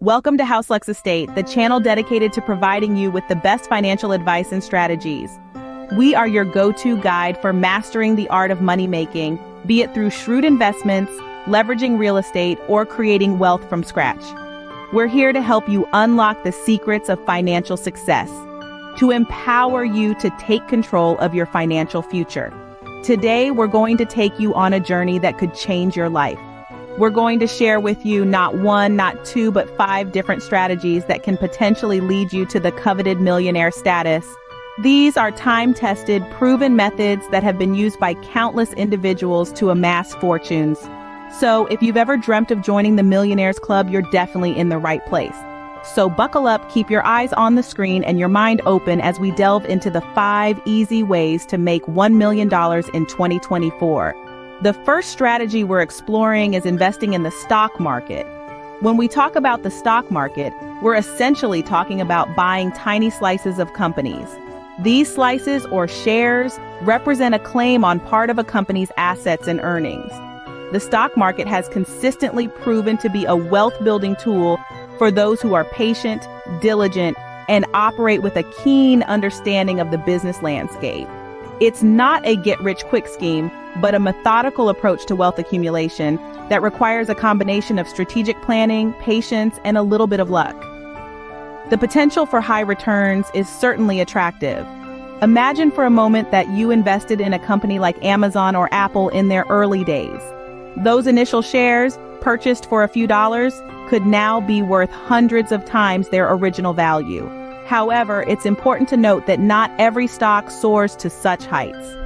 Welcome to House Lux Estate, the channel dedicated to providing you with the best financial advice and strategies. We are your go-to guide for mastering the art of money-making, be it through shrewd investments, leveraging real estate, or creating wealth from scratch. We're here to help you unlock the secrets of financial success, to empower you to take control of your financial future. Today, we're going to take you on a journey that could change your life. We're going to share with you not one, not two, but 5 different strategies that can potentially lead you to the coveted millionaire status. These are time-tested, proven methods that have been used by countless individuals to amass fortunes. So if you've ever dreamt of joining the Millionaires Club, you're definitely in the right place. So buckle up, keep your eyes on the screen and your mind open as we delve into the 5 easy ways to make $1 million in 2024. The first strategy we're exploring is investing in the stock market. When we talk about the stock market, we're essentially talking about buying tiny slices of companies. These slices or shares represent a claim on part of a company's assets and earnings. The stock market has consistently proven to be a wealth-building tool for those who are patient, diligent, and operate with a keen understanding of the business landscape. It's not a get-rich-quick scheme, but a methodical approach to wealth accumulation that requires a combination of strategic planning, patience, and a little bit of luck. The potential for high returns is certainly attractive. Imagine for a moment that you invested in a company like Amazon or Apple in their early days. Those initial shares, purchased for a few dollars, could now be worth hundreds of times their original value. However, it's important to note that not every stock soars to such heights.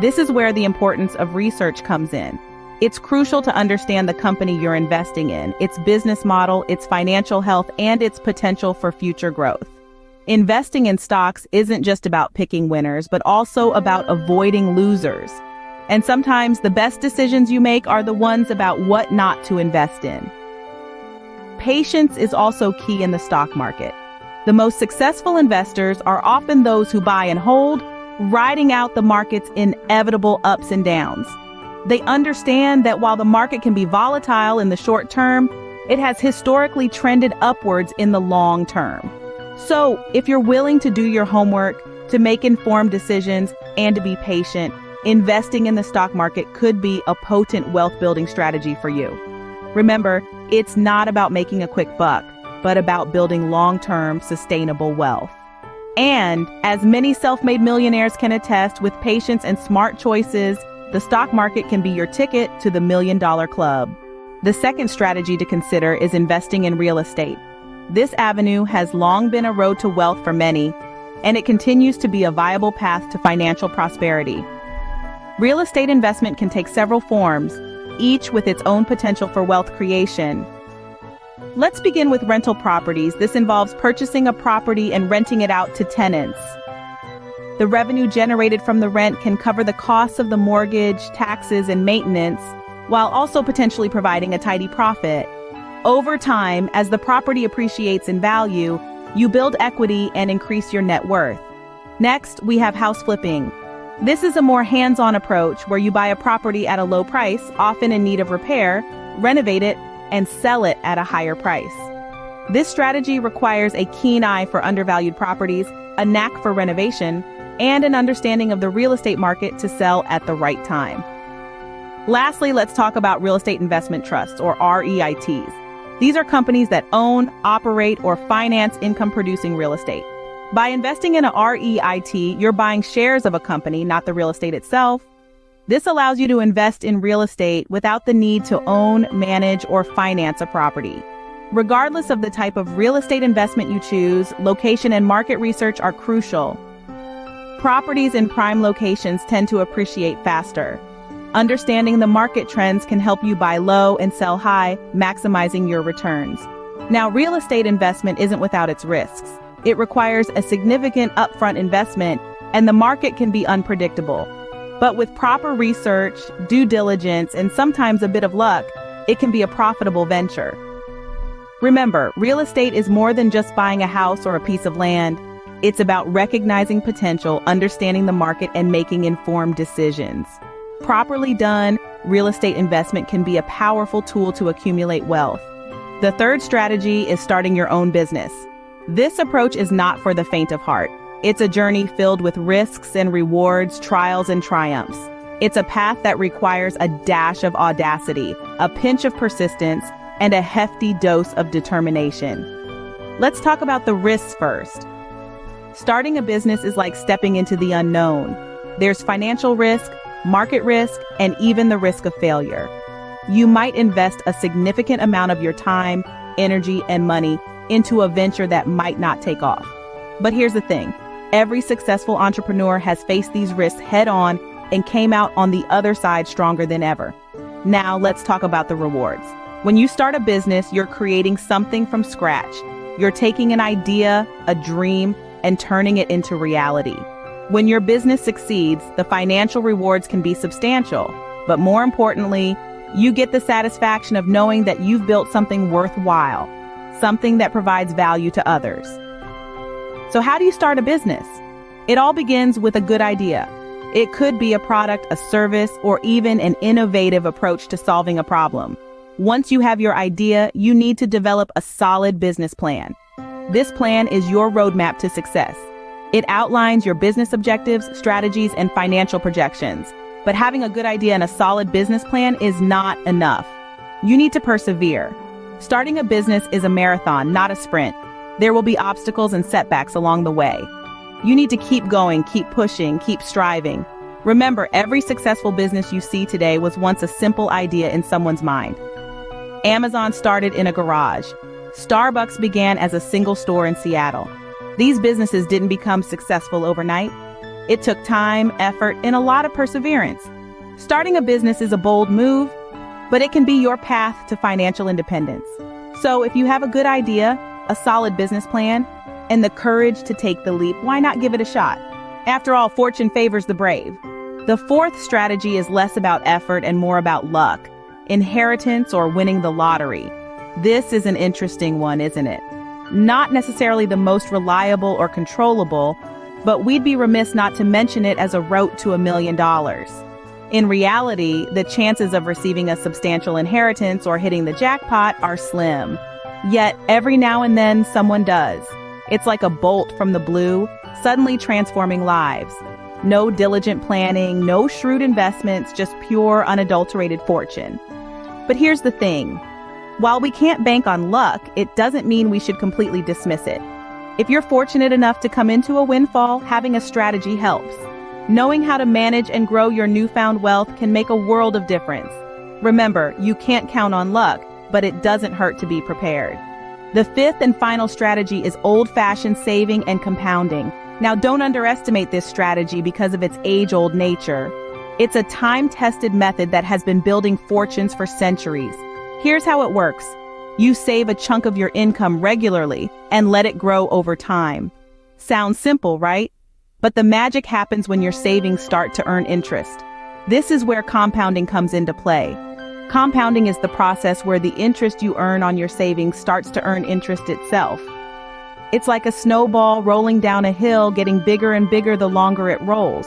This is where the importance of research comes in. It's crucial to understand the company you're investing in, its business model, its financial health, and its potential for future growth. Investing in stocks isn't just about picking winners, but also about avoiding losers. And sometimes the best decisions you make are the ones about what not to invest in. Patience is also key in the stock market. The most successful investors are often those who buy and hold, riding out the market's inevitable ups and downs. They understand that while the market can be volatile in the short term, it has historically trended upwards in the long term. So, if you're willing to do your homework, to make informed decisions, and to be patient, investing in the stock market could be a potent wealth-building strategy for you. Remember, it's not about making a quick buck, but about building long-term, sustainable wealth. And as many self-made millionaires can attest, with patience and smart choices, the stock market can be your ticket to the $1 Million Club. The second strategy to consider is investing in real estate. This avenue has long been a road to wealth for many, and it continues to be a viable path to financial prosperity. Real estate investment can take several forms, each with its own potential for wealth creation. Let's begin with rental properties. This involves purchasing a property and renting it out to tenants. The revenue generated from the rent can cover the costs of the mortgage, taxes, and maintenance, while also potentially providing a tidy profit. Over time, as the property appreciates in value, you build equity and increase your net worth. Next, we have house flipping. This is a more hands-on approach where you buy a property at a low price, often in need of repair, renovate it, and sell it at a higher price. This strategy requires a keen eye for undervalued properties, a knack for renovation, and an understanding of the real estate market to sell at the right time. Lastly, let's talk about real estate investment trusts, or REITs. These are companies that own, operate, or finance income-producing real estate. By investing in a REIT, you're buying shares of a company, not the real estate itself. This allows you to invest in real estate without the need to own, manage, or finance a property. Regardless of the type of real estate investment you choose, location and market research are crucial. Properties in prime locations tend to appreciate faster. Understanding the market trends can help you buy low and sell high, maximizing your returns. Now, real estate investment isn't without its risks. It requires a significant upfront investment, and the market can be unpredictable. But with proper research, due diligence, and sometimes a bit of luck, it can be a profitable venture. Remember, real estate is more than just buying a house or a piece of land. It's about recognizing potential, understanding the market, and making informed decisions. Properly done, real estate investment can be a powerful tool to accumulate wealth. The third strategy is starting your own business. This approach is not for the faint of heart. It's a journey filled with risks and rewards, trials and triumphs. It's a path that requires a dash of audacity, a pinch of persistence, and a hefty dose of determination. Let's talk about the risks first. Starting a business is like stepping into the unknown. There's financial risk, market risk, and even the risk of failure. You might invest a significant amount of your time, energy, and money into a venture that might not take off. But here's the thing. Every successful entrepreneur has faced these risks head-on and came out on the other side stronger than ever. Now let's talk about the rewards. When you start a business, you're creating something from scratch. You're taking an idea, a dream, and turning it into reality. When your business succeeds, the financial rewards can be substantial, but more importantly, you get the satisfaction of knowing that you've built something worthwhile, something that provides value to others. So how do you start a business? It all begins with a good idea. It could be a product, a service, or even an innovative approach to solving a problem. Once you have your idea, you need to develop a solid business plan. This plan is your roadmap to success. It outlines your business objectives, strategies, and financial projections. But having a good idea and a solid business plan is not enough. You need to persevere. Starting a business is a marathon, not a sprint. There will be obstacles and setbacks along the way. You need to keep going, keep pushing, keep striving. Remember, every successful business you see today was once a simple idea in someone's mind. Amazon started in a garage. Starbucks began as a single store in Seattle. These businesses didn't become successful overnight. It took time, effort, and a lot of perseverance. Starting a business is a bold move, but it can be your path to financial independence. So if you have a good idea, a solid business plan, and the courage to take the leap, why not give it a shot? After all, fortune favors the brave. The fourth strategy is less about effort and more about luck, inheritance, or winning the lottery. This is an interesting one, isn't it? Not necessarily the most reliable or controllable, but we'd be remiss not to mention it as a route to $1 million. In reality, the chances of receiving a substantial inheritance or hitting the jackpot are slim. Yet, every now and then, someone does. It's like a bolt from the blue, suddenly transforming lives. No diligent planning, no shrewd investments, just pure, unadulterated fortune. But here's the thing. While we can't bank on luck, it doesn't mean we should completely dismiss it. If you're fortunate enough to come into a windfall, having a strategy helps. Knowing how to manage and grow your newfound wealth can make a world of difference. Remember, you can't count on luck, but it doesn't hurt to be prepared. The fifth and final strategy is old-fashioned saving and compounding. Now, don't underestimate this strategy because of its age-old nature. It's a time-tested method that has been building fortunes for centuries. Here's how it works. You save a chunk of your income regularly and let it grow over time. Sounds simple, right? But the magic happens when your savings start to earn interest. This is where compounding comes into play. Compounding is the process where the interest you earn on your savings starts to earn interest itself. It's like a snowball rolling down a hill, getting bigger and bigger the longer it rolls.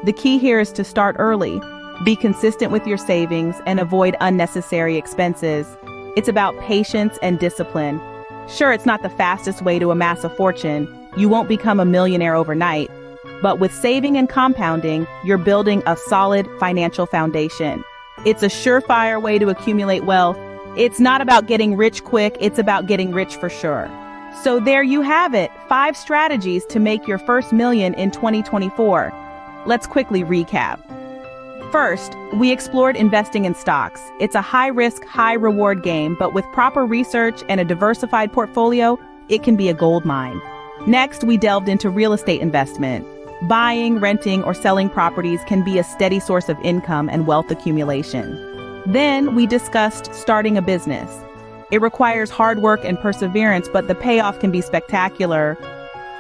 The key here is to start early, be consistent with your savings, and avoid unnecessary expenses. It's about patience and discipline. Sure, it's not the fastest way to amass a fortune. You won't become a millionaire overnight. But with saving and compounding, you're building a solid financial foundation. It's a surefire way to accumulate wealth. It's not about getting rich quick, it's about getting rich for sure. So there you have it, 5 strategies to make your first million in 2024. Let's quickly recap. First, we explored investing in stocks. It's a high-risk, high-reward game, but with proper research and a diversified portfolio, it can be a gold mine. Next, we delved into real estate investment. Buying, renting, or selling properties can be a steady source of income and wealth accumulation. Then, we discussed starting a business. It requires hard work and perseverance, but the payoff can be spectacular.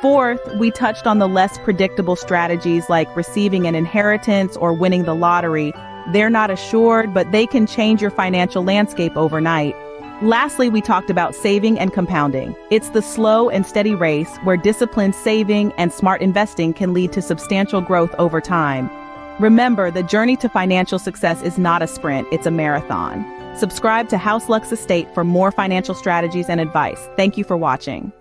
Fourth, we touched on the less predictable strategies like receiving an inheritance or winning the lottery. They're not assured, but they can change your financial landscape overnight. Lastly, we talked about saving and compounding. It's the slow and steady race where disciplined saving and smart investing can lead to substantial growth over time. Remember, the journey to financial success is not a sprint, it's a marathon. Subscribe to House Lux Estate for more financial strategies and advice. Thank you for watching.